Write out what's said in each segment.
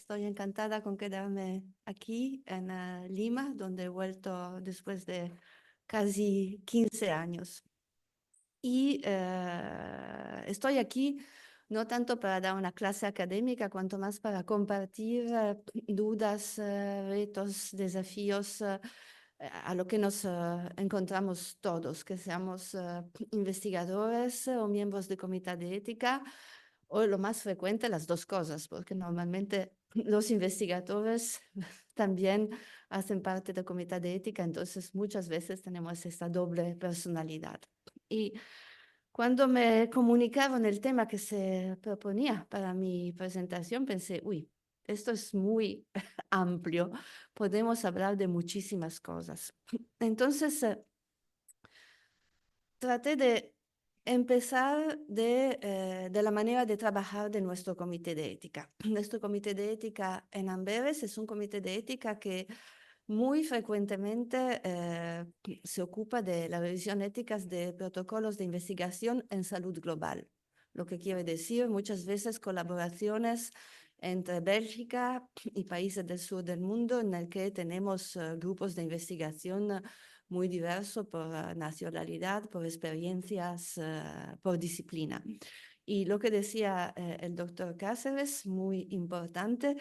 Estoy encantada con quedarme aquí en Lima, donde he vuelto después de casi 15 años. Y estoy aquí no tanto para dar una clase académica, cuanto más para compartir dudas, retos, desafíos a lo que nos encontramos todos, que seamos investigadores o miembros de comité de ética, o lo más frecuente, las dos cosas, porque normalmente los investigadores también hacen parte del comité de ética, entonces muchas veces tenemos esta doble personalidad. Y cuando me comunicaron el tema que se proponía para mi presentación, pensé, uy, esto es muy amplio, podemos hablar de muchísimas cosas. Entonces, traté de empezar de la manera de trabajar de nuestro comité de ética. Nuestro comité de ética en Amberes es un comité de ética que muy frecuentemente se ocupa de la revisión éticas de protocolos de investigación en salud global, lo que quiere decir muchas veces colaboraciones entre Bélgica y países del sur del mundo en el que tenemos grupos de investigación muy diversos por nacionalidad, por experiencias, por disciplina. Y lo que decía el doctor Cáceres, muy importante,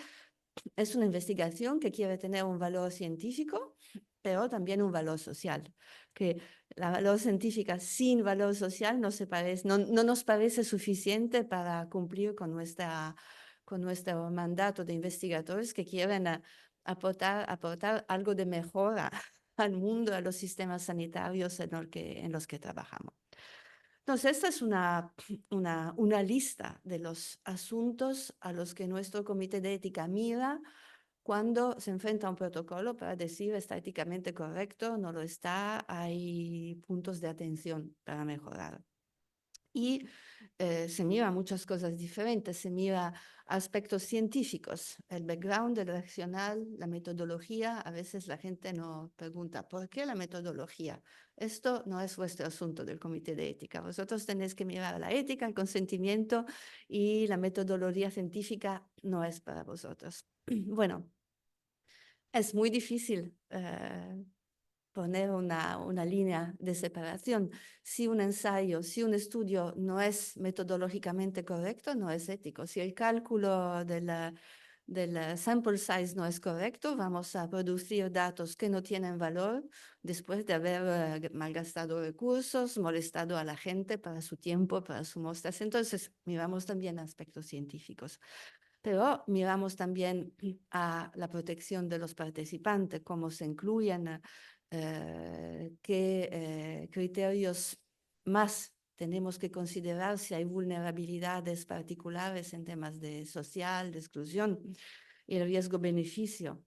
es una investigación que quiere tener un valor científico, pero también un valor social, que la valor científica sin valor social no nos parece suficiente para cumplir con nuestro mandato de investigadores que quieren aportar algo de mejora al mundo, a los sistemas sanitarios en los que trabajamos. Entonces, esta es una lista de los asuntos a los que nuestro comité de ética mira cuando se enfrenta a un protocolo para decir está éticamente correcto, no lo está, hay puntos de atención para mejorar. Y se mira muchas cosas diferentes, se mira aspectos científicos, el background, el racional, la metodología. A veces la gente nos pregunta, ¿por qué la metodología? Esto no es vuestro asunto del comité de ética. Vosotros tenéis que mirar la ética, el consentimiento y la metodología científica no es para vosotros. Bueno, es muy difícil poner una línea de separación. Si un ensayo, si un estudio no es metodológicamente correcto, no es ético. Si el cálculo del sample size no es correcto, vamos a producir datos que no tienen valor después de haber malgastado recursos, molestado a la gente para su tiempo, para su muestras. Entonces, miramos también aspectos científicos. Pero miramos también a la protección de los participantes, cómo se incluyen, qué criterios más tenemos que considerar si hay vulnerabilidades particulares en temas de social, de exclusión y el riesgo-beneficio,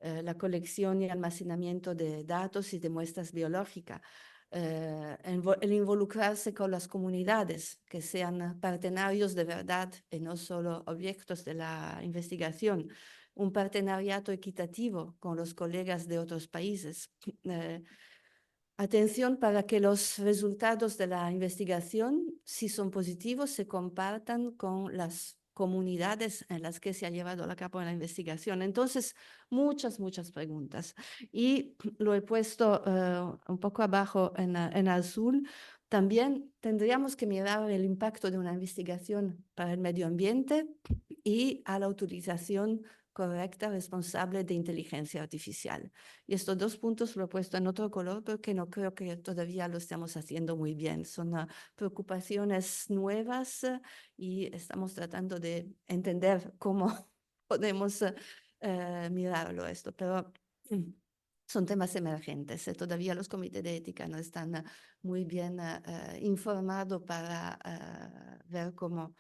la colección y almacenamiento de datos y de muestras biológicas, el involucrarse con las comunidades, que sean partenarios de verdad y no solo objetos de la investigación, un partenariato equitativo con los colegas de otros países. Atención para que los resultados de la investigación, si son positivos, se compartan con las comunidades en las que se ha llevado a cabo la investigación. Entonces, muchas preguntas. Y lo he puesto un poco abajo en azul. También tendríamos que mirar el impacto de una investigación para el medio ambiente y a la utilización correcta, responsable de inteligencia artificial. Y estos dos puntos lo he puesto en otro color porque no creo que todavía lo estamos haciendo muy bien. Son preocupaciones nuevas y estamos tratando de entender cómo podemos mirarlo esto, pero son temas emergentes. Todavía los comités de ética no están muy bien informados para ver cómo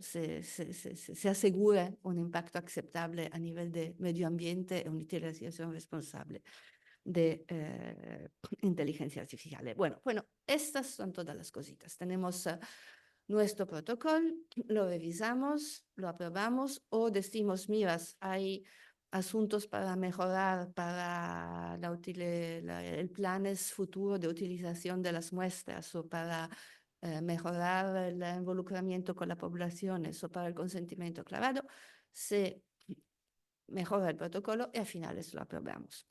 se asegure un impacto aceptable a nivel de medio ambiente y una utilización responsable de inteligencia artificial. Bueno, estas son todas las cositas. Tenemos nuestro protocolo, lo revisamos, lo aprobamos o decimos, miras, hay asuntos para mejorar para el plan futuro de utilización de las muestras o para mejorar el involucramiento con la población, eso para el consentimiento aclarado, se mejora el protocolo y al final lo aprobamos.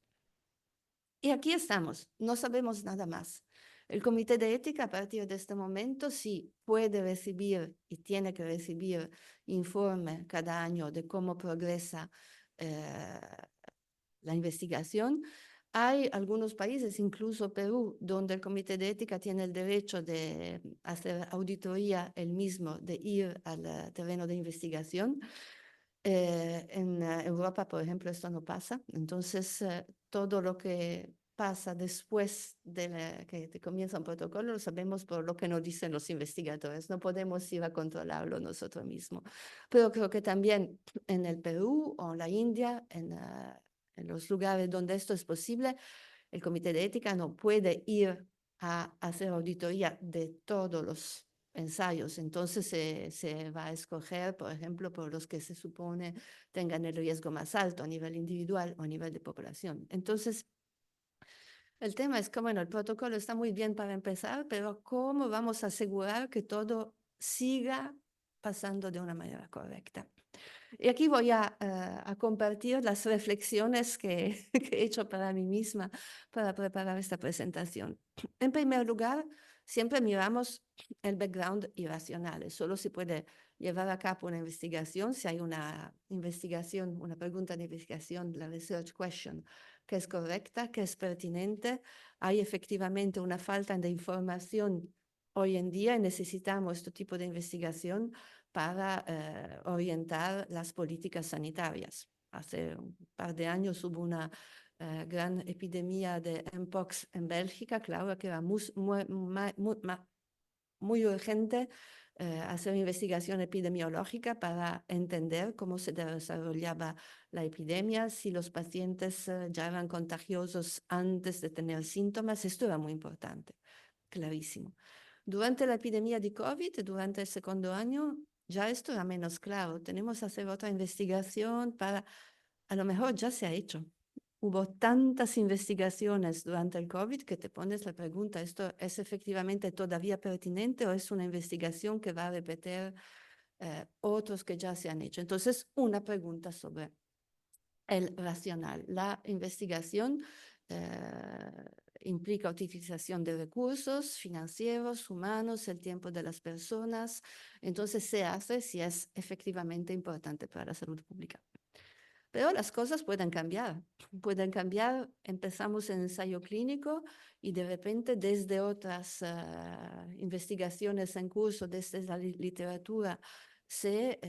Y aquí estamos, no sabemos nada más. El comité de ética a partir de este momento sí puede recibir y tiene que recibir informe cada año de cómo progresa la investigación. Hay algunos países, incluso Perú, donde el comité de ética tiene el derecho de hacer auditoría él mismo, de ir al terreno de investigación. En Europa, por ejemplo, esto no pasa. Entonces, todo lo que pasa después de que comienza un protocolo lo sabemos por lo que nos dicen los investigadores. No podemos ir a controlarlo nosotros mismos. Pero creo que también en el Perú o en la India, en los lugares donde esto es posible, el comité de ética no puede ir a hacer auditoría de todos los ensayos. Entonces se va a escoger, por ejemplo, por los que se supone tengan el riesgo más alto a nivel individual o a nivel de población. Entonces, el tema es que, bueno, el protocolo está muy bien para empezar, pero ¿cómo vamos a asegurar que todo siga pasando de una manera correcta? Y aquí voy a compartir las reflexiones que, que he hecho para mí misma para preparar esta presentación. En primer lugar, siempre miramos el background irracional. Solo se puede llevar a cabo una investigación si hay una investigación, una pregunta de investigación, la research question, que es correcta, que es pertinente. Hay efectivamente una falta de información hoy en día y necesitamos este tipo de investigación para orientar las políticas sanitarias. Hace un par de años hubo una gran epidemia de Mpox en Bélgica, claro que era muy urgente hacer investigación epidemiológica para entender cómo se desarrollaba la epidemia, si los pacientes ya eran contagiosos antes de tener síntomas. Esto era muy importante, clarísimo. Durante la epidemia de COVID, durante el segundo año, ya esto era menos claro. Tenemos que hacer otra investigación para, a lo mejor ya se ha hecho. Hubo tantas investigaciones durante el COVID que te pones la pregunta, ¿esto es efectivamente todavía pertinente o es una investigación que va a repetir otros que ya se han hecho? Entonces, una pregunta sobre el racional. La investigación implica utilización de recursos financieros, humanos, el tiempo de las personas. Entonces se hace si es efectivamente importante para la salud pública. Pero las cosas pueden cambiar. Pueden cambiar, empezamos en ensayo clínico y de repente desde otras investigaciones en curso, desde la literatura, se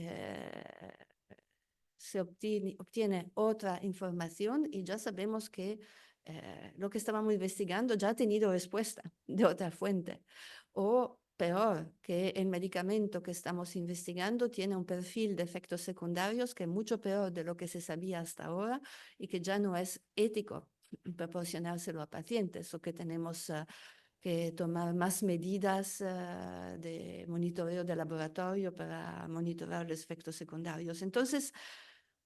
obtiene otra información y ya sabemos que lo que estábamos investigando ya ha tenido respuesta de otra fuente. O peor, que el medicamento que estamos investigando tiene un perfil de efectos secundarios que es mucho peor de lo que se sabía hasta ahora y que ya no es ético proporcionárselo a pacientes o que tenemos que tomar más medidas de monitoreo de laboratorio para monitorar los efectos secundarios. Entonces,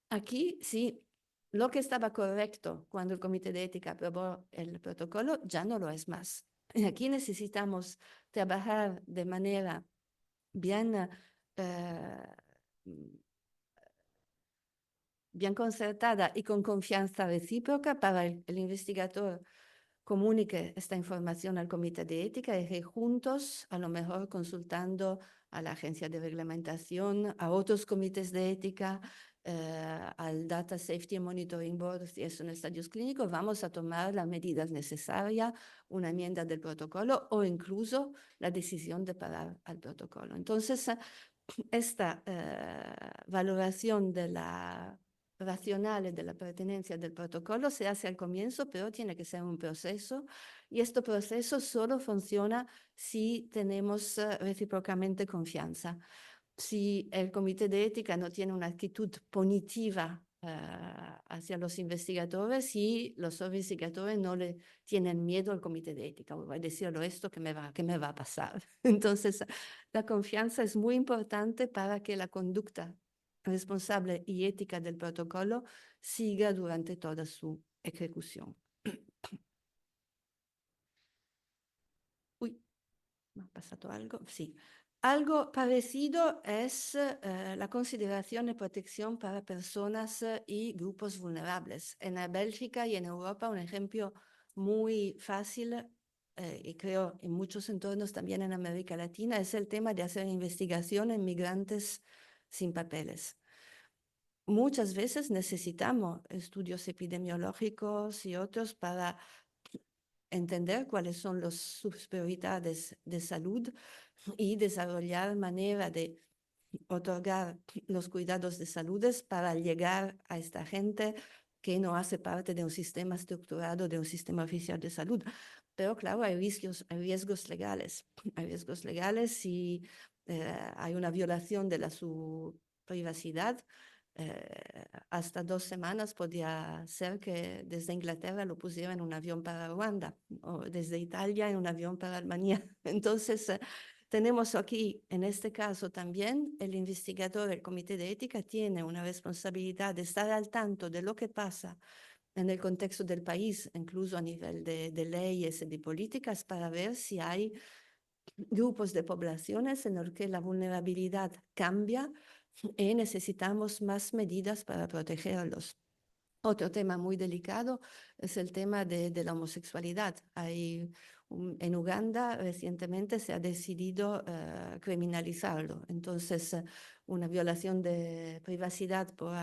aquí sí, lo que estaba correcto cuando el comité de ética aprobó el protocolo ya no lo es más. Y aquí necesitamos trabajar de manera bien, bien concertada y con confianza recíproca para el investigador comunique esta información al comité de ética y que juntos, a lo mejor consultando a la agencia de reglamentación, a otros comités de ética, al Data Safety and Monitoring Board, si es en estadios clínicos, vamos a tomar las medidas necesarias, una enmienda del protocolo o incluso la decisión de parar al protocolo. Entonces, esta valoración de la racionales de la pertenencia del protocolo se hace al comienzo, pero tiene que ser un proceso y este proceso solo funciona si tenemos recíprocamente confianza. Si el comité de ética no tiene una actitud punitiva hacia los investigadores y los investigadores no le tienen miedo al comité de ética, voy a decirlo esto que me va a pasar. Entonces, la confianza es muy importante para que la conducta responsable y ética del protocolo siga durante toda su ejecución. Uy. ¿Me ha pasado algo? Sí. Algo parecido es la consideración de protección para personas y grupos vulnerables. En Bélgica y en Europa, un ejemplo muy fácil, y creo en muchos entornos también en América Latina, es el tema de hacer investigación en migrantes sin papeles. Muchas veces necesitamos estudios epidemiológicos y otros para entender cuáles son sus prioridades de salud y desarrollar manera de otorgar los cuidados de salud para llegar a esta gente que no hace parte de un sistema estructurado, de un sistema oficial de salud. Pero claro, hay riesgos legales. Hay riesgos legales si hay una violación de su privacidad. Hasta 2 semanas podía ser que desde Inglaterra lo pusieran en un avión para Ruanda o desde Italia en un avión para Alemania. Entonces, tenemos aquí, en este caso también, el investigador del comité de ética tiene una responsabilidad de estar al tanto de lo que pasa en el contexto del país, incluso a nivel de leyes y de políticas, para ver si hay grupos de poblaciones en los que la vulnerabilidad cambia y necesitamos más medidas para protegerlos. Otro tema muy delicado es el tema de la homosexualidad. En Uganda recientemente se ha decidido criminalizarlo. Entonces, una violación de privacidad por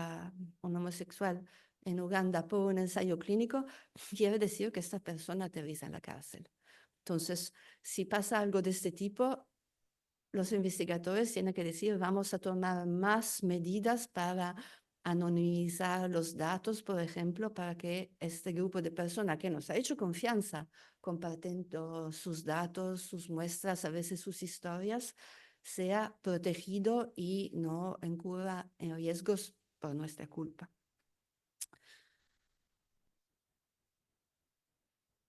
un homosexual en Uganda por un ensayo clínico quiere decir que esta persona aterriza en la cárcel. Entonces, si pasa algo de este tipo, los investigadores tienen que decir, vamos a tomar más medidas para anonimizar los datos, por ejemplo, para que este grupo de personas que nos ha hecho confianza compartiendo sus datos, sus muestras, a veces sus historias, sea protegido y no incurra en riesgos por nuestra culpa.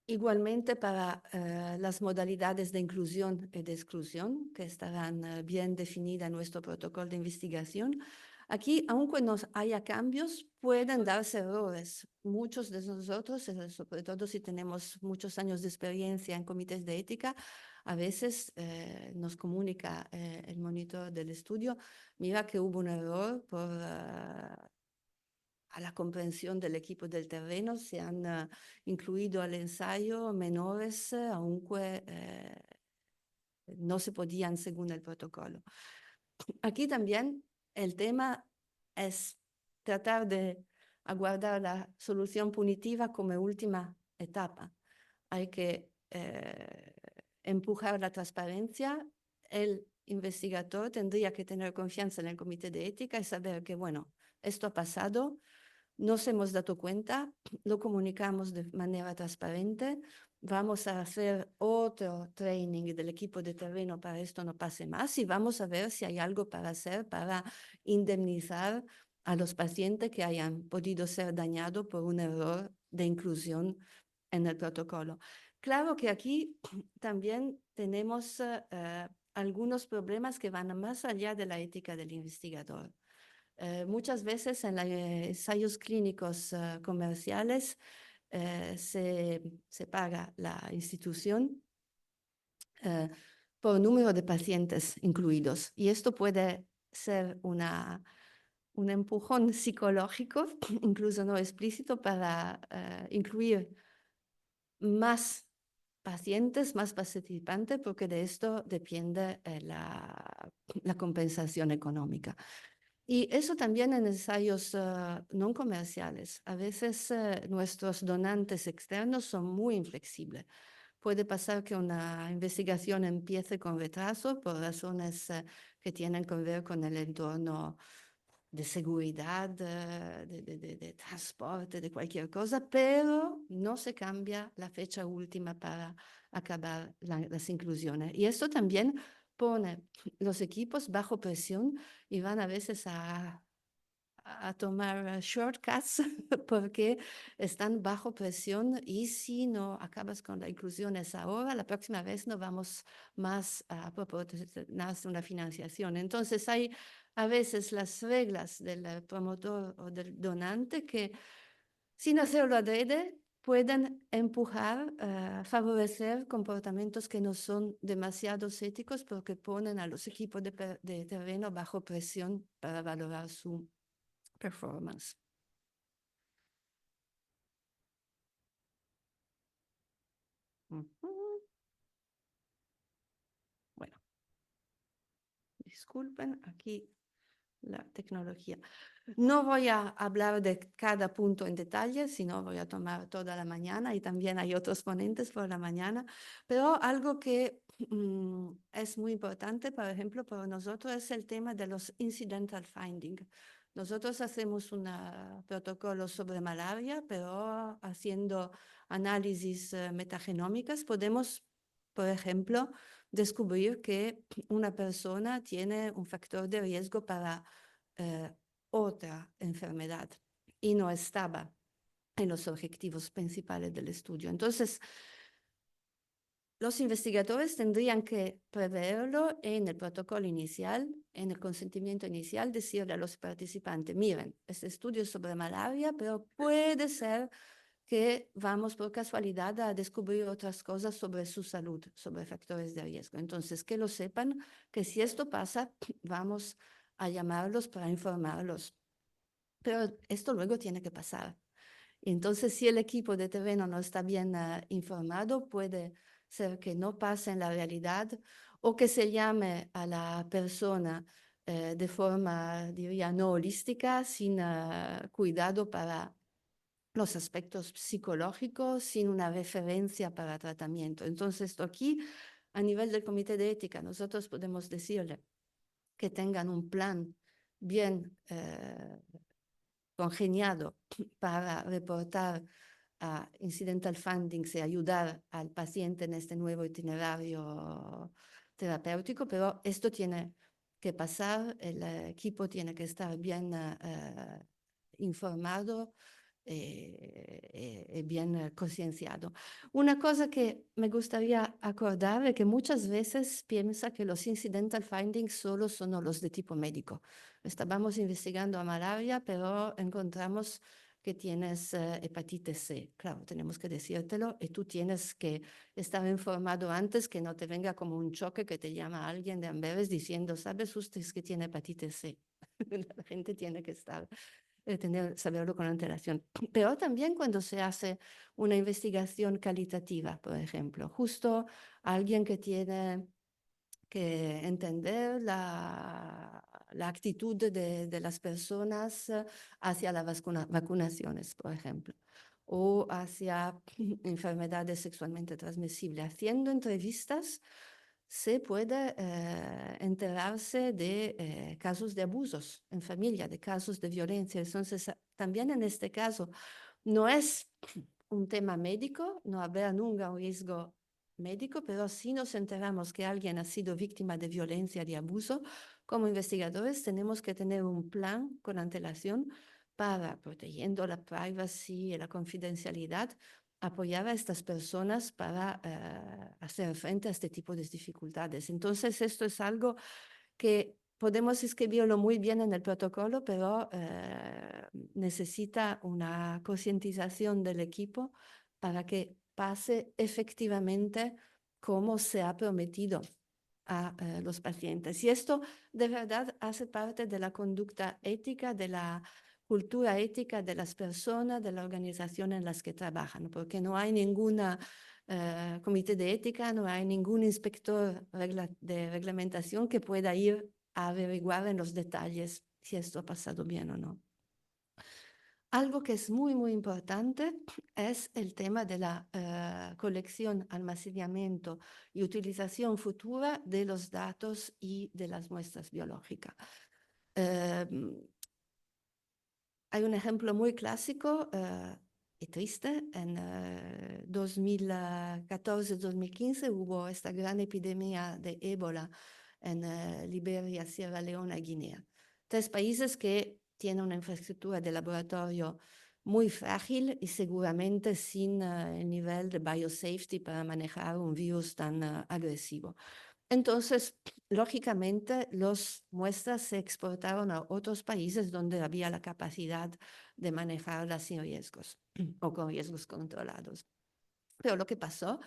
Igualmente para las modalidades de inclusión y de exclusión, que estarán bien definidas en nuestro protocolo de investigación. Aquí, aunque no haya cambios, pueden darse errores. Muchos de nosotros, sobre todo si tenemos muchos años de experiencia en comités de ética, a veces nos comunica el monitor del estudio, mira que hubo un error por a la comprensión del equipo del terreno, se han incluido al ensayo menores, aunque no se podían según el protocolo. Aquí también el tema es tratar de aguardar la solución punitiva como última etapa. Hay que empujar la transparencia. El investigador tendría que tener confianza en el comité de ética y saber que, bueno, esto ha pasado, nos hemos dado cuenta, lo comunicamos de manera transparente, vamos a hacer otro training del equipo de terreno para esto no pase más y vamos a ver si hay algo para hacer para indemnizar a los pacientes que hayan podido ser dañados por un error de inclusión en el protocolo. Claro que aquí también tenemos algunos problemas que van más allá de la ética del investigador. Muchas veces en los ensayos clínicos comerciales se paga la institución eh, por número de pacientes incluidos y esto puede ser un empujón psicológico, incluso no explícito, para incluir más pacientes, más participantes, porque de esto depende la compensación económica. Y eso también en ensayos no comerciales. A veces nuestros donantes externos son muy inflexibles. Puede pasar que una investigación empiece con retraso por razones que tienen que ver con el entorno de seguridad, de transporte, de cualquier cosa, pero no se cambia la fecha última para acabar las inclusiones. Y esto también pone los equipos bajo presión y van a veces a tomar shortcuts porque están bajo presión y si no acabas con la inclusión esa hora, la próxima vez no vamos más a proporcionar una financiación. Entonces hay a veces las reglas del promotor o del donante que sin hacerlo adrede pueden empujar, favorecer comportamientos que no son demasiado éticos porque ponen a los equipos de terreno bajo presión para valorar su performance. Ujú. Bueno, disculpen, aquí la tecnología. No voy a hablar de cada punto en detalle, sino voy a tomar toda la mañana y también hay otros ponentes por la mañana, pero algo que es muy importante, por ejemplo, para nosotros es el tema de los incidental findings. Nosotros hacemos un protocolo sobre malaria, pero haciendo análisis metagenómicas podemos, por ejemplo, descubrir que una persona tiene un factor de riesgo para eh, otra enfermedad y no estaba en los objetivos principales del estudio. Entonces, los investigadores tendrían que preverlo en el protocolo inicial, en el consentimiento inicial, decirle a los participantes, miren, este estudio es sobre malaria, pero puede ser que vamos por casualidad a descubrir otras cosas sobre su salud, sobre factores de riesgo. Entonces, que lo sepan, que si esto pasa, vamos a llamarlos para informarlos. Pero esto luego tiene que pasar. Entonces, si el equipo de terreno no está bien informado, puede ser que no pase en la realidad o que se llame a la persona de forma, diría, no holística, sin cuidado para los aspectos psicológicos, sin una referencia para tratamiento. Entonces, esto aquí, a nivel del comité de ética, nosotros podemos decirle que tengan un plan bien congeniado para reportar a incidental findings y ayudar al paciente en este nuevo itinerario terapéutico, pero esto tiene que pasar, el equipo tiene que estar bien informado y bien concienciado. Una cosa que me gustaría acordar es que muchas veces piensa que los incidental findings solo son los de tipo médico. Estábamos investigando a malaria, pero encontramos que tienes hepatitis C. Claro, tenemos que decírtelo y tú tienes que estar informado antes, que no te venga como un choque que te llama alguien de Amberes diciendo, ¿sabes usted que tiene hepatitis C? La gente tiene que estar, saberlo con antelación. Pero también cuando se hace una investigación calitativa, por ejemplo, justo alguien que tiene que entender la actitud de las personas hacia las vacunaciones, por ejemplo, o hacia enfermedades sexualmente transmisibles. Haciendo entrevistas se puede enterarse de casos de abusos en familia, de casos de violencia. Entonces, también en este caso, no es un tema médico, no habrá nunca un riesgo médico, pero si nos enteramos que alguien ha sido víctima de violencia, de abuso, como investigadores tenemos que tener un plan con antelación para, protegiendo la privacy y la confidencialidad, apoyar a estas personas para hacer frente a este tipo de dificultades. Entonces, esto es algo que podemos escribirlo muy bien en el protocolo, pero necesita una concientización del equipo para que pase efectivamente como se ha prometido a los pacientes. Y esto de verdad hace parte de la conducta ética, de la cultura ética de las personas, de la organización en las que trabajan, porque no hay ninguna comité de ética, no hay ningún inspector de reglamentación que pueda ir a averiguar en los detalles si esto ha pasado bien o no. Algo que es muy, muy importante es el tema de la colección, almacenamiento y utilización futura de los datos y de las muestras biológicas. Hay un ejemplo muy clásico y triste. En 2014-2015 hubo esta gran epidemia de ébola en Liberia, Sierra Leona y Guinea. Tres países que tienen una infraestructura de laboratorio muy frágil y seguramente sin el nivel de biosafety para manejar un virus tan agresivo. Entonces, lógicamente, las muestras se exportaron a otros países donde había la capacidad de manejarlas sin riesgos o con riesgos controlados. Pero lo que pasó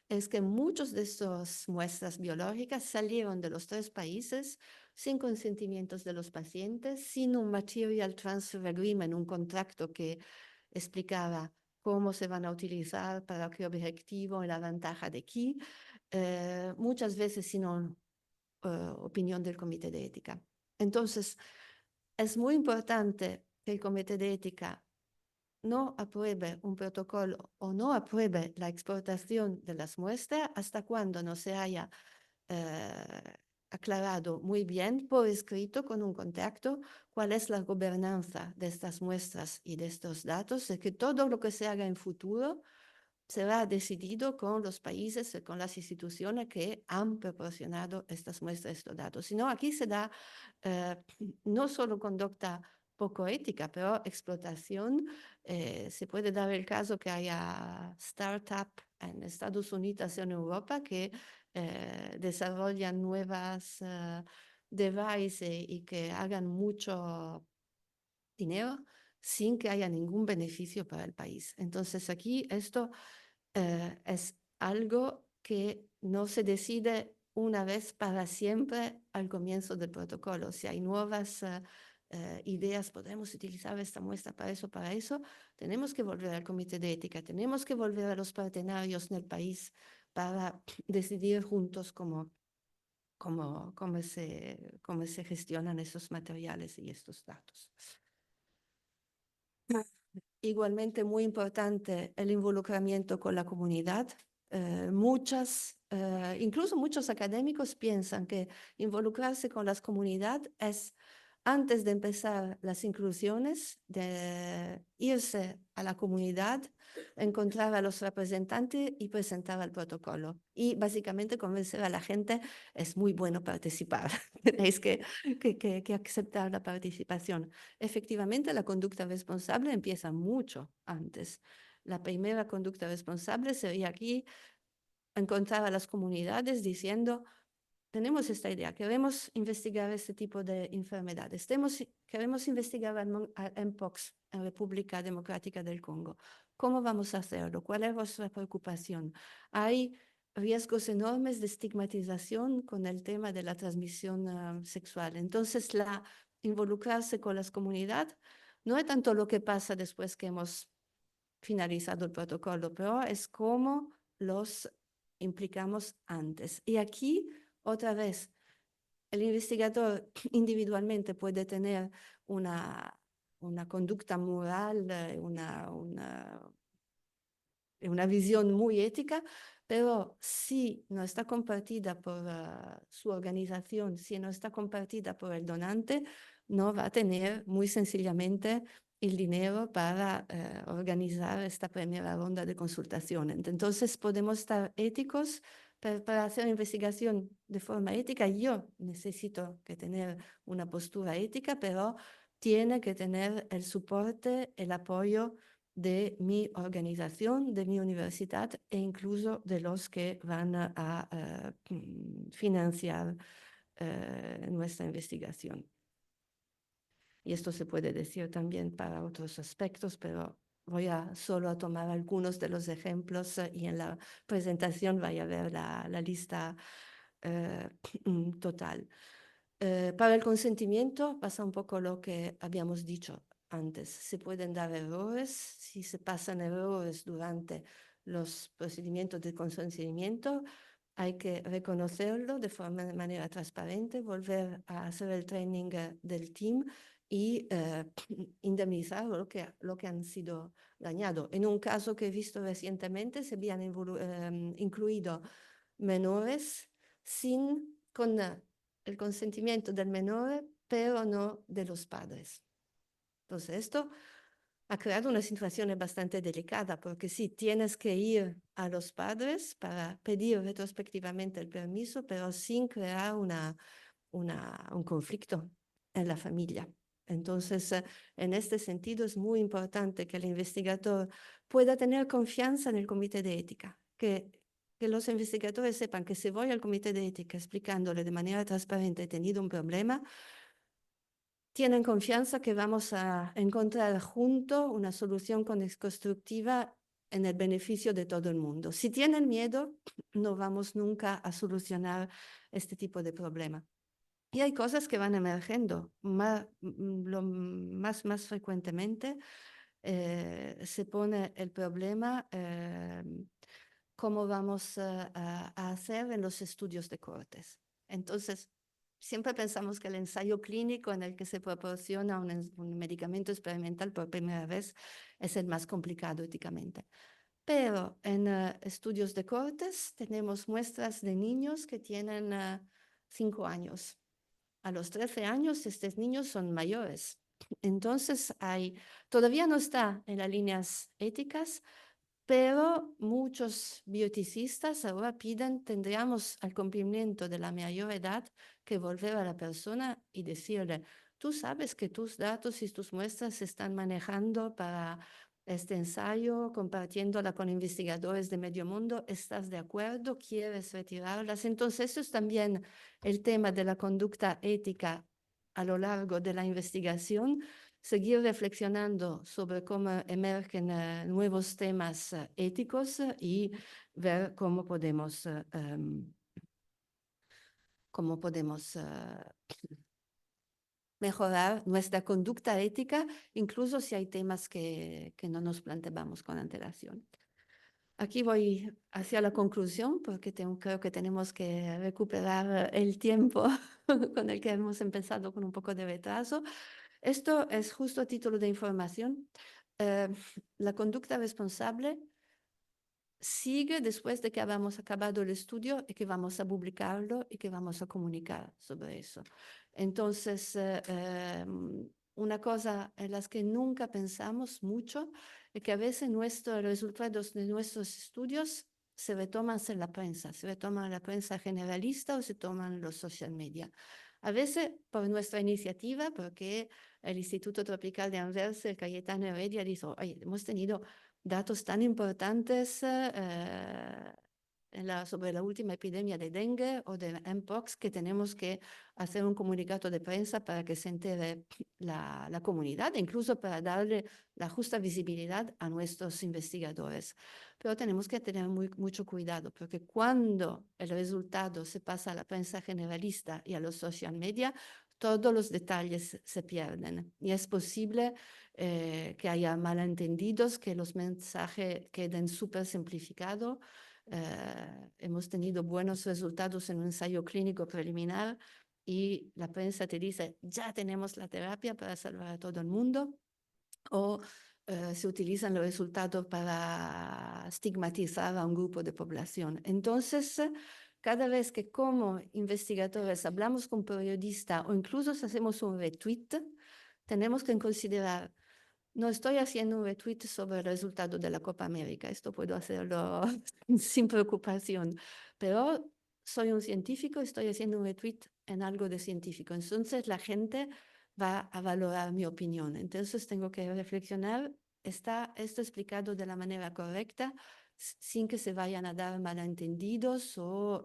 es que muchas de estas muestras biológicas salieron de los 3 países sin consentimientos de los pacientes, sin un Material Transfer Agreement, un contrato que explicaba cómo se van a utilizar, para qué objetivo y la ventaja de qué, muchas veces sin opinión del comité de ética. Entonces, es muy importante que el comité de ética no apruebe un protocolo o no apruebe la exportación de las muestras hasta cuando no se haya aclarado muy bien por escrito con un contacto cuál es la gobernanza de estas muestras y de estos datos, de que todo lo que se haga en futuro será decidido con los países y con las instituciones que han proporcionado estas muestras, estos datos. Sino aquí se da eh, no solo conducta poco ética, pero explotación. Se puede dar el caso que haya startup en Estados Unidos y en Europa que desarrollan nuevas devices y que hagan mucho dinero sin que haya ningún beneficio para el país. Entonces aquí esto es algo que no se decide una vez para siempre al comienzo del protocolo. Si hay nuevas ideas, podemos utilizar esta muestra para eso, tenemos que volver al comité de ética, tenemos que volver a los partenarios en el país para decidir juntos cómo se gestionan esos materiales y estos datos. Igualmente muy importante el involucramiento con la comunidad. Incluso muchos académicos piensan que involucrarse con las comunidades es, antes de empezar las inclusiones, de irse a la comunidad, encontrar a los representantes y presentar el protocolo. Y básicamente convencer a la gente, es muy bueno participar, tenéis que aceptar la participación. Efectivamente, la conducta responsable empieza mucho antes. La primera conducta responsable sería aquí encontrar a las comunidades diciendo, tenemos esta idea, queremos investigar este tipo de enfermedades, queremos investigar al Mpox en República Democrática del Congo. ¿Cómo vamos a hacerlo? ¿Cuál es vuestra preocupación? Hay riesgos enormes de estigmatización con el tema de la transmisión sexual. Entonces, involucrarse con las comunidades no es tanto lo que pasa después que hemos finalizado el protocolo, pero es cómo los implicamos antes. Y aquí, otra vez, el investigador individualmente puede tener una conducta moral, una visión muy ética, pero si no está compartida por su organización, si no está compartida por el donante, no va a tener muy sencillamente el dinero para organizar esta primera ronda de consultación. Entonces podemos estar éticos, pero para hacer investigación de forma ética yo necesito que tener una postura ética, pero tiene que tener el soporte, el apoyo de mi organización, de mi universidad e incluso de los que van a financiar nuestra investigación. Y esto se puede decir también para otros aspectos, pero voy solo a tomar algunos de los ejemplos y en la presentación vaya a ver la lista total. Para el consentimiento pasa un poco lo que habíamos dicho antes. Se pueden dar errores. Si se pasan errores durante los procedimientos de consentimiento, hay que reconocerlo de manera transparente, volver a hacer el training del team y indemnizar lo que han sido dañado. En un caso que he visto recientemente, se habían incluido menores con el consentimiento del menor, pero no de los padres. Entonces, esto ha creado una situación bastante delicada, porque sí, tienes que ir a los padres para pedir retrospectivamente el permiso, pero sin crear un conflicto en la familia. Entonces, en este sentido, es muy importante que el investigador pueda tener confianza en el comité de ética, que que los investigadores sepan que si voy al comité de ética explicándole de manera transparente, he tenido un problema, tienen confianza que vamos a encontrar juntos una solución constructiva en el beneficio de todo el mundo. Si tienen miedo, no vamos nunca a solucionar este tipo de problema. Y hay cosas que van emergiendo más frecuentemente. Se pone el problema cómo vamos a hacer en los estudios de cortes. Entonces, siempre pensamos que el ensayo clínico en el que se proporciona un medicamento experimental por primera vez es el más complicado éticamente. Pero en estudios de cortes tenemos muestras de niños que tienen 5 años. A los 13 años estos niños son mayores. Entonces todavía no está en las líneas éticas, pero muchos bioticistas ahora tendríamos al cumplimiento de la mayor edad que volver a la persona y decirle, tú sabes que tus datos y tus muestras se están manejando para este ensayo, compartiéndola con investigadores de medio mundo, ¿estás de acuerdo? ¿Quieres retirarlas? Entonces, eso es también el tema de la conducta ética a lo largo de la investigación, seguir reflexionando sobre cómo emergen nuevos temas éticos y ver cómo podemos mejorar nuestra conducta ética, incluso si hay temas que no nos planteamos con antelación. Aquí voy hacia la conclusión porque creo que tenemos que recuperar el tiempo con el que hemos empezado con un poco de retraso. Esto es justo a título de información. La conducta responsable sigue después de que hayamos acabado el estudio y que vamos a publicarlo y que vamos a comunicar sobre eso. Entonces, una cosa en las que nunca pensamos mucho es que a veces los resultados de nuestros estudios se retoman en la prensa, se retoman en la prensa generalista o se toman en los social media. A veces por nuestra iniciativa, porque el Instituto Tropical de Anverse, el Cayetano Heredia, dijo, oye, hemos tenido datos tan importantes sobre la última epidemia de dengue o de mpox que tenemos que hacer un comunicado de prensa para que se entere la comunidad, incluso para darle la justa visibilidad a nuestros investigadores. Pero tenemos que tener mucho cuidado porque cuando el resultado se pasa a la prensa generalista y a los social media, todos los detalles se pierden y es posible que haya malentendidos, que los mensajes queden súper simplificados. Hemos tenido buenos resultados en un ensayo clínico preliminar y la prensa te dice, ya tenemos la terapia para salvar a todo el mundo, o se utilizan los resultados para estigmatizar a un grupo de población. Entonces, cada vez que como investigadores hablamos con periodistas o incluso si hacemos un retweet, tenemos que considerar, no estoy haciendo un retweet sobre el resultado de la Copa América, esto puedo hacerlo sin preocupación, pero soy un científico, estoy haciendo un retweet en algo de científico, entonces la gente va a valorar mi opinión, entonces tengo que reflexionar, ¿está esto explicado de la manera correcta? Sin que se vayan a dar malentendidos o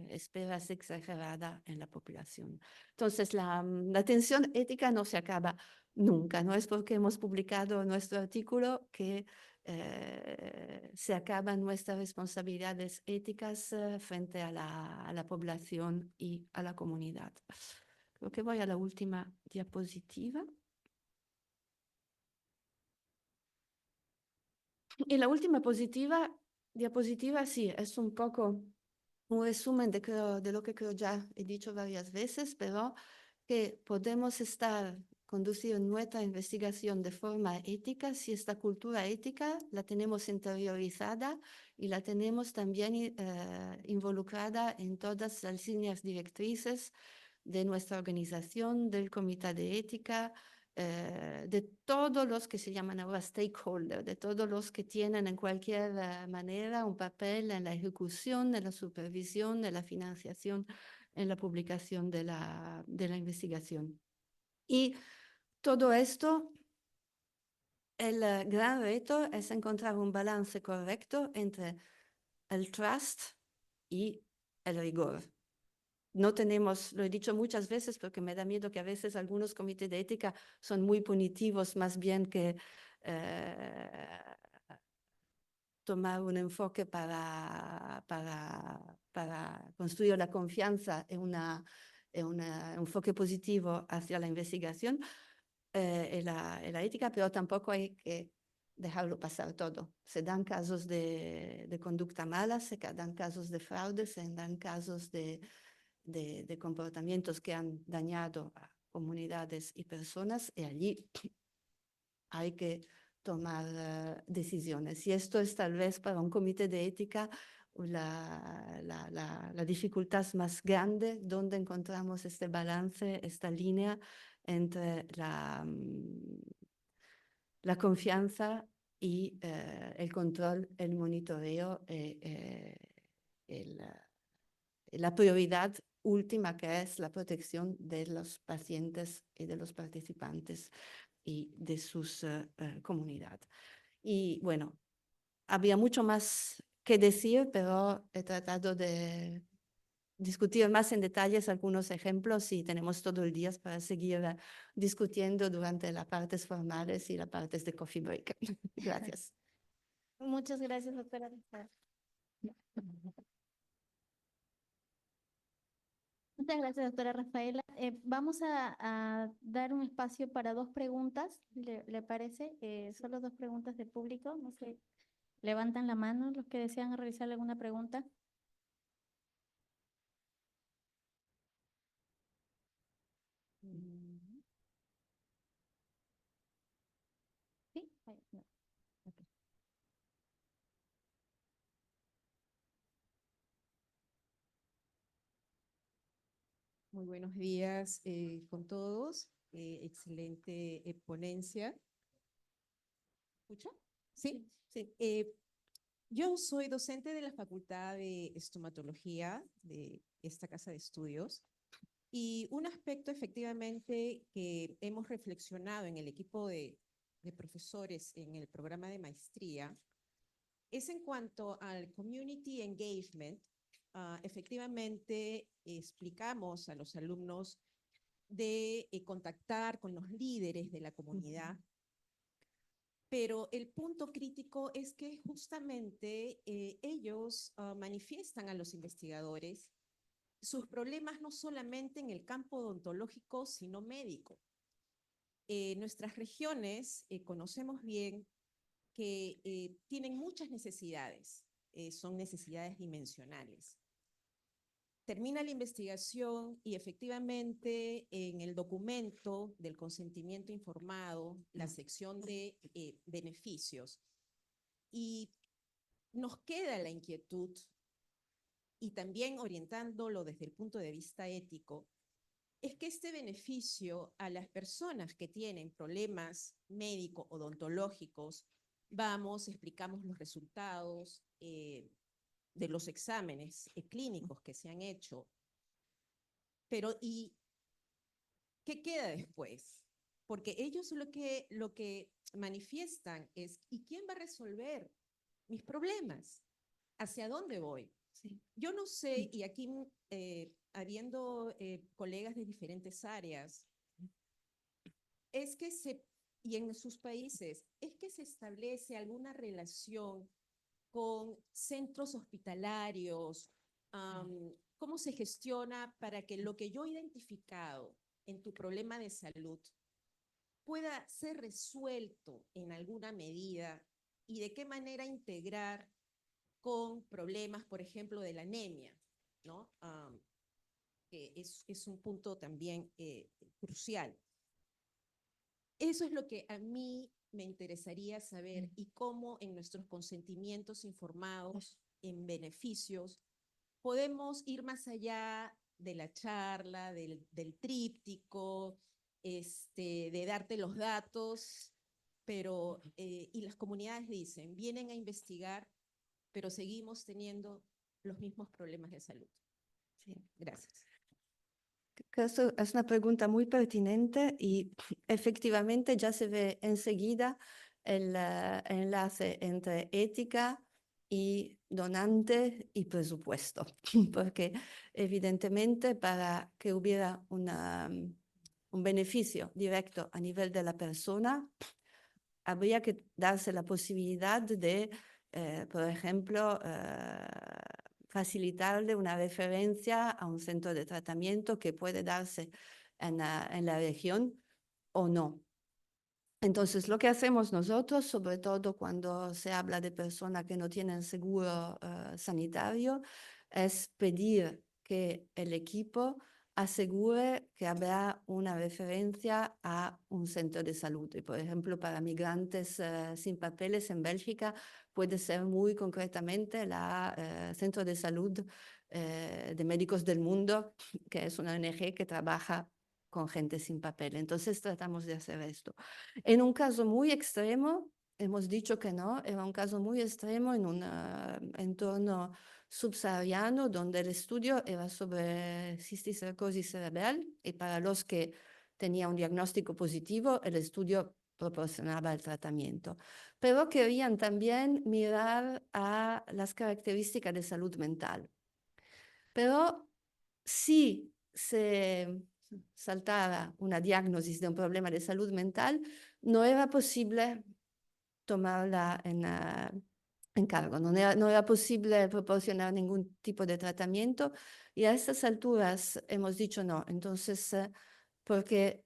esperas exageradas en la población. Entonces, la tensión ética no se acaba nunca. No es porque hemos publicado nuestro artículo que se acaban nuestras responsabilidades éticas frente a la población y a la comunidad. Creo que voy a la última diapositiva. Y la última diapositiva sí, es un poco un resumen de lo que creo ya he dicho varias veces, pero que podemos conducir nuestra investigación de forma ética si esta cultura ética la tenemos interiorizada y la tenemos también involucrada en todas las líneas directrices de nuestra organización, del comité de ética, de todos los que se llaman ahora stakeholders, de todos los que tienen en cualquier manera un papel en la ejecución, en la supervisión, en la financiación, en la publicación de la investigación. Y todo esto, el gran reto es encontrar un balance correcto entre el trust y el rigor. No tenemos, lo he dicho muchas veces porque me da miedo que a veces algunos comités de ética son muy punitivos, más bien que tomar un enfoque para construir la confianza en un enfoque positivo hacia la investigación y la ética, pero tampoco hay que dejarlo pasar todo. Se dan casos de conducta mala, se dan casos de fraude, se dan casos de comportamientos que han dañado a comunidades y personas, y allí hay que tomar decisiones. Y esto es tal vez para un comité de ética la dificultad más grande, donde encontramos este balance, esta línea entre la confianza y el control, el monitoreo, el, la prioridad última, que es la protección de los pacientes y de los participantes y de sus comunidades. Y bueno, había mucho más que decir, pero he tratado de discutir más en detalles algunos ejemplos y tenemos todo el día para seguir discutiendo durante las partes formales y las partes de coffee break. Gracias. Muchas gracias, doctora Rafaela. Muchas gracias, doctora Rafaela. Vamos a dar un espacio para dos preguntas, ¿le parece? Solo dos preguntas del público. No sé, levantan la mano los que desean realizar alguna pregunta. ¿Sí? Ay, no. Ok. Muy buenos días con todos. Excelente ponencia. ¿Escucha? Sí. Sí. Yo soy docente de la Facultad de Estomatología de esta casa de estudios y un aspecto efectivamente que hemos reflexionado en el equipo de profesores en el programa de maestría es en cuanto al community engagement. Efectivamente, explicamos a los alumnos de contactar con los líderes de la comunidad, pero el punto crítico es que justamente ellos manifiestan a los investigadores sus problemas no solamente en el campo odontológico, sino médico. Nuestras regiones conocemos bien que tienen muchas necesidades, son necesidades dimensionales. Termina la investigación y efectivamente en el documento del consentimiento informado, la sección de beneficios, y nos queda la inquietud, y también orientándolo desde el punto de vista ético, es que este beneficio a las personas que tienen problemas médicos odontológicos, vamos, explicamos los resultados de los exámenes clínicos que se han hecho, pero ¿y qué queda después? Porque ellos lo que manifiestan es, ¿y quién va a resolver mis problemas? ¿Hacia dónde voy? Sí. Yo no sé, y aquí habiendo colegas de diferentes áreas, es que y en sus países, es que se establece alguna relación con centros hospitalarios, cómo se gestiona para que lo que yo he identificado en tu problema de salud pueda ser resuelto en alguna medida y de qué manera integrar con problemas, por ejemplo, de la anemia, ¿no? Que es un punto también crucial. Eso es lo que a mí me interesaría saber y cómo en nuestros consentimientos informados en beneficios podemos ir más allá de la charla, del tríptico, de darte los datos, pero, y las comunidades dicen, vienen a investigar, pero seguimos teniendo los mismos problemas de salud. Sí. Gracias. Esto es una pregunta muy pertinente y efectivamente ya se ve enseguida el enlace entre ética y donante y presupuesto, porque evidentemente para que hubiera un beneficio directo a nivel de la persona, habría que darse la posibilidad de, por ejemplo, facilitarle una referencia a un centro de tratamiento que puede darse en la región o no. Entonces, lo que hacemos nosotros, sobre todo cuando se habla de personas que no tienen seguro sanitario, es pedir que el equipo asegure que habrá una referencia a un centro de salud. Y, por ejemplo, para migrantes sin papeles en Bélgica puede ser muy concretamente el Centro de Salud de Médicos del Mundo, que es una ONG que trabaja con gente sin papel. Entonces tratamos de hacer esto. En un caso muy extremo, hemos dicho que no, era un caso muy extremo en un entorno subsahariano donde el estudio era sobre cisticercosis cerebral y para los que tenían un diagnóstico positivo, el estudio proporcionaba el tratamiento. Pero querían también mirar a las características de salud mental. Pero si se saltara una diagnosis de un problema de salud mental, no era posible tomarla en cargo, no era posible proporcionar ningún tipo de tratamiento y a estas alturas hemos dicho no. Entonces, porque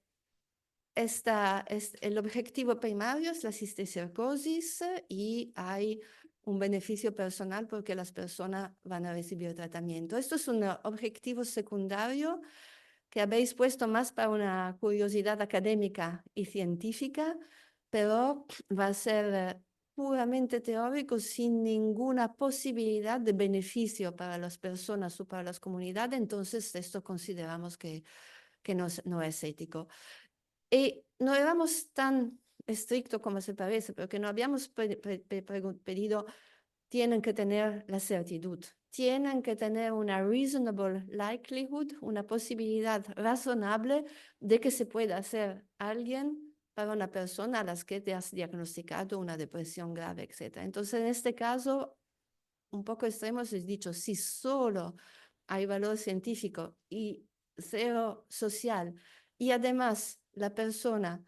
el objetivo primario es la cisticercosis y hay un beneficio personal porque las personas van a recibir tratamiento. Esto es un objetivo secundario que habéis puesto más para una curiosidad académica y científica, pero va a ser puramente teórico sin ninguna posibilidad de beneficio para las personas o para las comunidades. Entonces, esto consideramos que no es ético. Y no éramos tan estrictos como se parece, porque no habíamos pedido, tienen que tener la certidumbre, tienen que tener una reasonable likelihood, una posibilidad razonable de que se pueda hacer alguien para una persona a las que te has diagnosticado una depresión grave, etc. Entonces, en este caso, un poco extremo, es dicho, si solo hay valor científico y cero social, y además la persona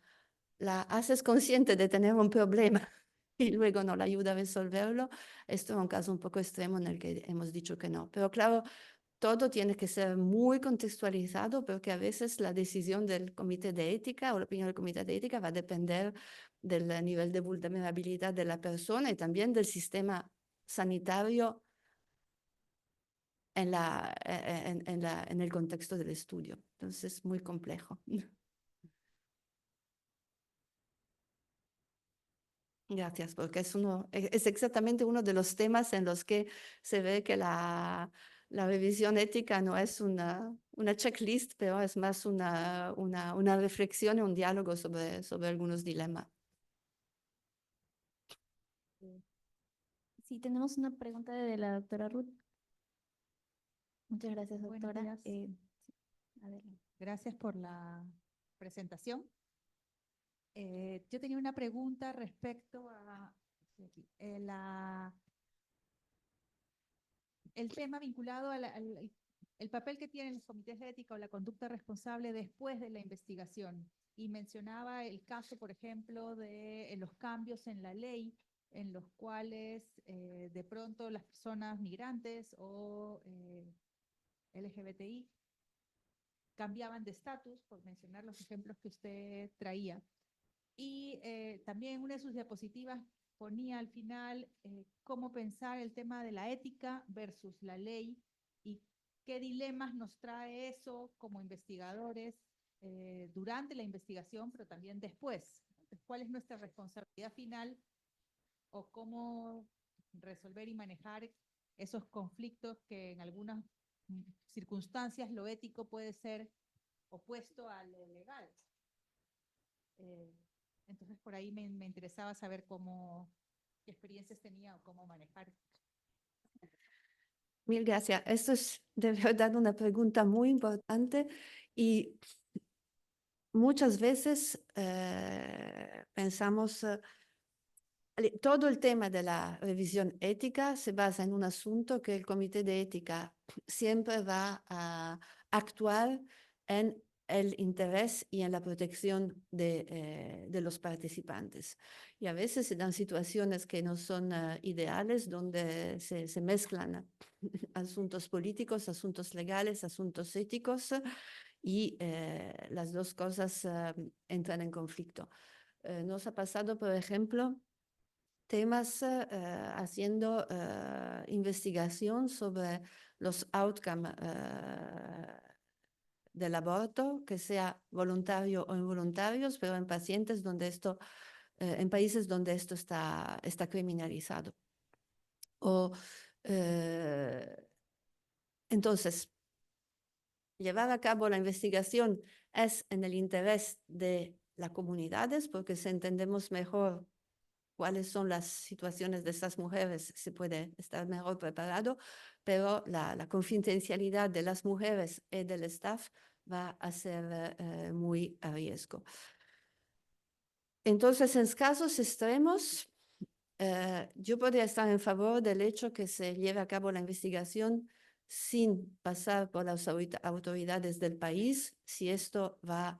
la haces consciente de tener un problema y luego no la ayuda a resolverlo, esto es un caso un poco extremo en el que hemos dicho que no. Pero claro, todo tiene que ser muy contextualizado porque a veces la decisión del comité de ética o la opinión del comité de ética va a depender del nivel de vulnerabilidad de la persona y también del sistema sanitario en el contexto del estudio. Entonces, muy complejo. Gracias, porque es exactamente uno de los temas en los que se ve que la revisión ética no es una checklist, pero es más una reflexión y un diálogo sobre algunos dilemas. Sí, tenemos una pregunta de la doctora Ruth. Muchas gracias, Buenos doctora. días. Sí, adelante. Gracias por la presentación. Yo tenía una pregunta respecto a el tema vinculado al el papel que tienen los comités de ética o la conducta responsable después de la investigación. Y mencionaba el caso, por ejemplo, de los cambios en la ley en los cuales de pronto las personas migrantes o LGBTI cambiaban de estatus, por mencionar los ejemplos que usted traía. Y también una de sus diapositivas ponía al final cómo pensar el tema de la ética versus la ley y qué dilemas nos trae eso como investigadores durante la investigación, pero también después. Entonces, ¿cuál es nuestra responsabilidad final o cómo resolver y manejar esos conflictos que en algunas circunstancias lo ético puede ser opuesto a lo legal? Entonces por ahí me interesaba saber qué experiencias tenía o cómo manejar. Mil gracias. Esto es de verdad una pregunta muy importante y muchas veces pensamos todo el tema de la revisión ética se basa en un asunto que el comité de ética siempre va a actuar en el interés y en la protección de los participantes. Y a veces se dan situaciones que no son ideales, donde se mezclan asuntos políticos, asuntos legales, asuntos éticos, y las dos cosas entran en conflicto. Nos ha pasado, por ejemplo, temas haciendo investigación sobre los outcomes del aborto, que sea voluntario o involuntarios, pero en pacientes donde esto, en países donde esto está criminalizado. O, entonces, llevar a cabo la investigación es en el interés de las comunidades, porque si entendemos mejor cuáles son las situaciones de estas mujeres, se puede estar mejor preparado, pero la confidencialidad de las mujeres y del staff va a ser muy a riesgo. Entonces, en casos extremos, yo podría estar en favor del hecho que se lleve a cabo la investigación sin pasar por las autoridades del país, si esto va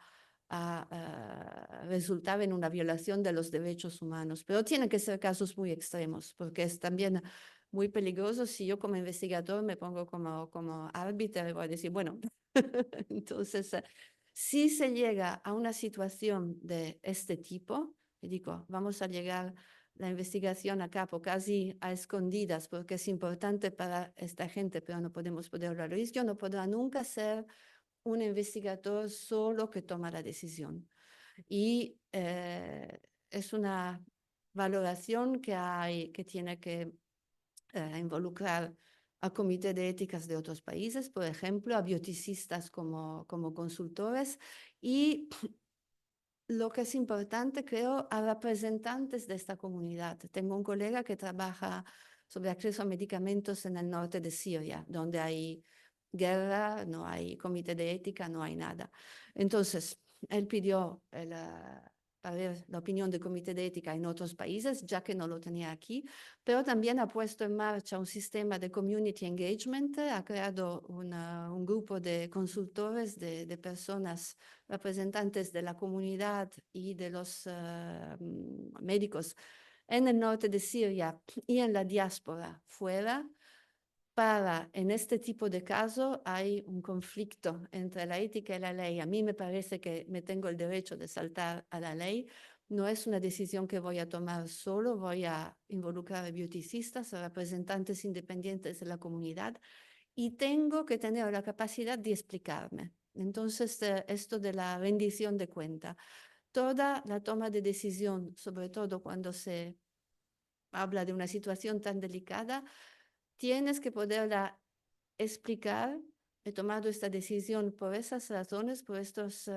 a resultar en una violación de los derechos humanos. Pero tienen que ser casos muy extremos, porque es también muy peligroso si yo como investigador me pongo como árbitro y voy a decir, bueno, entonces, si se llega a una situación de este tipo, y digo, vamos a llegar la investigación a cabo casi a escondidas porque es importante para esta gente, pero no podemos ponerlo a riesgo, no podrá nunca ser un investigador solo que toma la decisión. Y es una valoración que tiene que involucrar a comités de éticas de otros países, por ejemplo, a bioticistas como consultores, y lo que es importante, creo, a representantes de esta comunidad. Tengo un colega que trabaja sobre acceso a medicamentos en el norte de Siria, donde hay guerra, no hay comité de ética, no hay nada. Entonces, él pidió para ver la opinión del comité de ética en otros países, ya que no lo tenía aquí, pero también ha puesto en marcha un sistema de community engagement, ha creado un grupo de consultores, de personas representantes de la comunidad y de los médicos en el norte de Siria y en la diáspora fuera, para, en este tipo de caso, hay un conflicto entre la ética y la ley. A mí me parece que me tengo el derecho de saltar a la ley. No es una decisión que voy a tomar solo, voy a involucrar a bioticistas, a representantes independientes de la comunidad, y tengo que tener la capacidad de explicarme. Entonces, esto de la rendición de cuenta, toda la toma de decisión, sobre todo cuando se habla de una situación tan delicada, tienes que poderla explicar. He tomado esta decisión por esas razones, por estos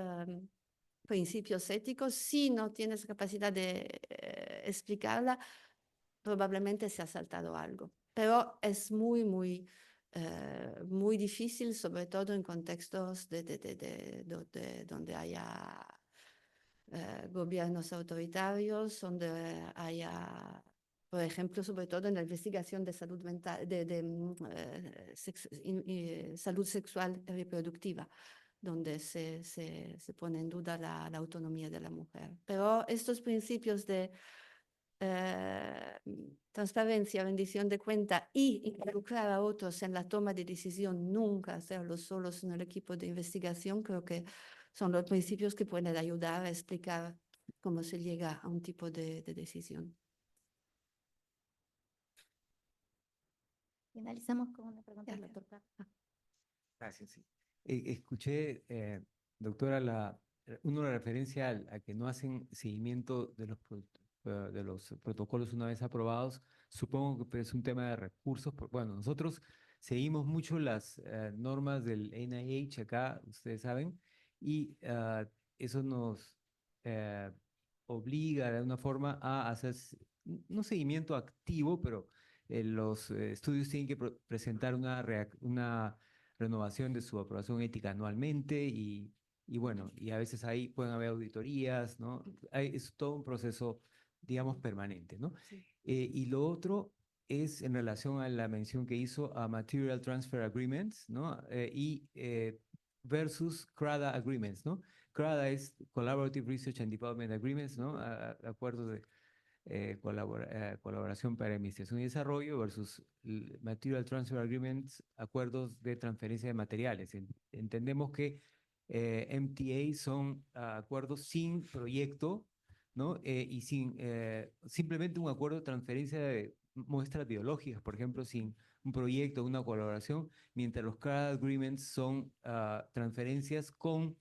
principios éticos. Si no tienes capacidad de explicarla, probablemente se ha saltado algo. Pero es muy difícil, sobre todo en contextos donde haya gobiernos autoritarios, donde haya, por ejemplo, sobre todo en la investigación de salud mental, salud sexual y reproductiva, donde se pone en duda la autonomía de la mujer. Pero estos principios de transparencia, rendición de cuenta y involucrar a otros en la toma de decisión, nunca hacerlo solos en el equipo de investigación, creo que son los principios que pueden ayudar a explicar cómo se llega a un tipo de decisión. Finalizamos con una pregunta del Gracias. doctor Carlos. Gracias, sí. Escuché, doctora, una referencia a que no hacen seguimiento de los protocolos una vez aprobados. Supongo que es un tema de recursos. Bueno, nosotros seguimos mucho las normas del NIH acá, ustedes saben, y eso nos obliga de alguna forma a hacer, no seguimiento activo, pero los estudios tienen que presentar una renovación de su aprobación ética anualmente y bueno, y a veces ahí pueden haber auditorías, ¿no? Es todo un proceso digamos, permanente, ¿no? Sí. Y lo otro es en relación a la mención que hizo a Material Transfer Agreements, ¿no? Versus CRADA Agreements, ¿no? CRADA es Collaborative Research and Development Agreements, ¿no? Acuerdos de colaboración para investigación y desarrollo versus Material Transfer Agreements, acuerdos de transferencia de materiales. Entendemos que MTA son acuerdos sin proyecto, ¿no? Y sin simplemente un acuerdo de transferencia de muestras biológicas, por ejemplo, sin un proyecto, una colaboración, mientras los CRAD Agreements son transferencias con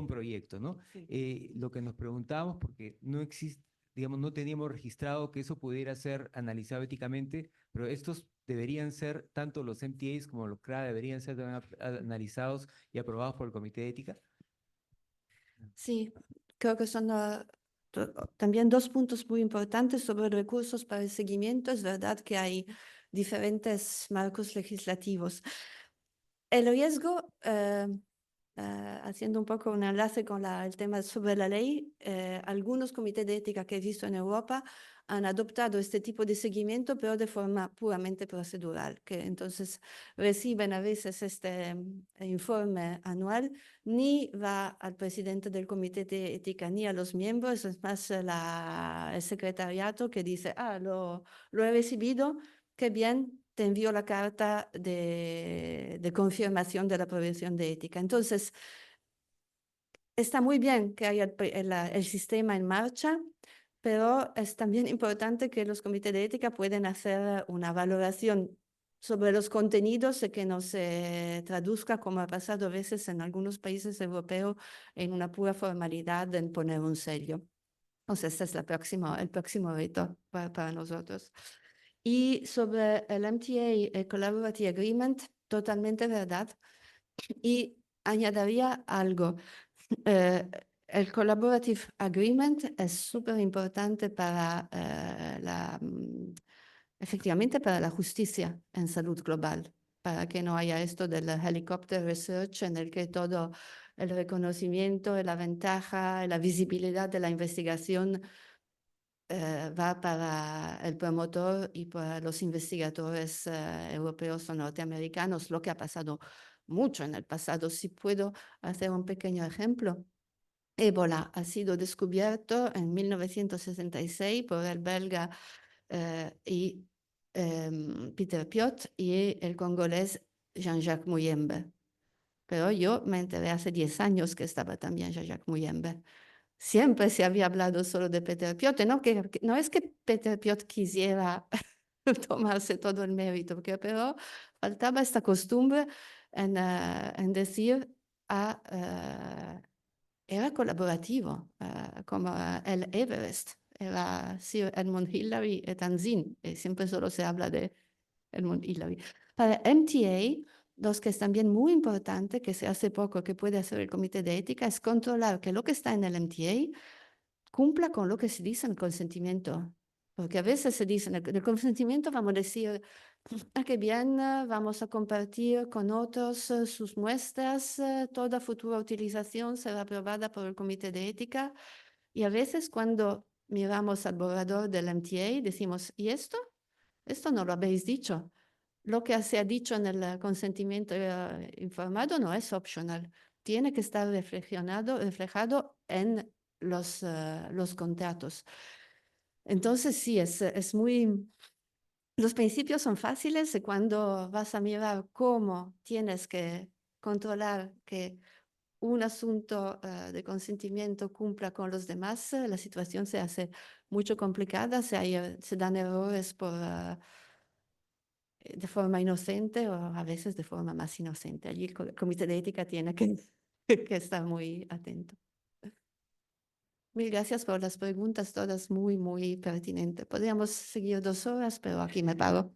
proyecto, ¿no? Sí. Lo que nos preguntábamos, porque no existe, digamos, no teníamos registrado que eso pudiera ser analizado éticamente, pero estos deberían ser, tanto los MTAs como los CRA deberían ser analizados y aprobados por el Comité de Ética. Sí, creo que son también dos puntos muy importantes sobre recursos para el seguimiento. Es verdad que hay diferentes marcos legislativos. El riesgo, haciendo un poco un enlace con el tema sobre la ley, algunos comités de ética que he visto en Europa han adoptado este tipo de seguimiento, pero de forma puramente procedural, que entonces reciben a veces este informe anual, ni va al presidente del comité de ética ni a los miembros, es más el secretariado que dice, lo he recibido, qué bien, te envío la carta de confirmación de la prevención de ética. Entonces, está muy bien que haya el sistema en marcha, pero es también importante que los comités de ética puedan hacer una valoración sobre los contenidos y que no se traduzca, como ha pasado a veces en algunos países europeos, en una pura formalidad en poner un sello. Entonces, este es el próximo reto para nosotros. Y sobre el MTA, el Collaborative Agreement, totalmente verdad. Y añadiría algo. El Collaborative Agreement es súper importante para efectivamente para la justicia en salud global, para que no haya esto del helicopter research en el que todo el reconocimiento, la ventaja, la visibilidad de la investigación va para el promotor y para los investigadores europeos o norteamericanos, lo que ha pasado mucho en el pasado. Si puedo hacer un pequeño ejemplo. Ébola ha sido descubierto en 1966 por el belga Peter Piot y el congolés Jean-Jacques Muyembe. Pero yo me enteré hace 10 años que estaba también Jean-Jacques Muyembe. Siempre se había hablado solo de Peter Piot, no es que Peter Piot quisiera tomarse todo el mérito, pero faltaba esta costumbre en decir era colaborativo, como el Everest, era Sir Edmund Hillary y Tanzin, y siempre solo se habla de Edmund Hillary. Para MTA, los que es también muy importante, que se hace poco, que puede hacer el comité de ética, es controlar que lo que está en el MTA cumpla con lo que se dice en el consentimiento. Porque a veces se dice, en el consentimiento vamos a decir, qué bien, vamos a compartir con otros sus muestras, toda futura utilización será aprobada por el comité de ética. Y a veces cuando miramos al borrador del MTA decimos, ¿y esto? Esto no lo habéis dicho. Lo que se ha dicho en el consentimiento informado no es optional. Tiene que estar reflejado en los contratos. Entonces, sí, es muy... Los principios son fáciles y cuando vas a mirar cómo tienes que controlar que un asunto de consentimiento cumpla con los demás, la situación se hace mucho complicada, se dan errores de forma inocente o a veces de forma más inocente. Allí el comité de ética tiene que, que estar muy atento. Mil gracias por las preguntas, todas muy, muy pertinentes. Podríamos seguir 2 horas, pero aquí me paro.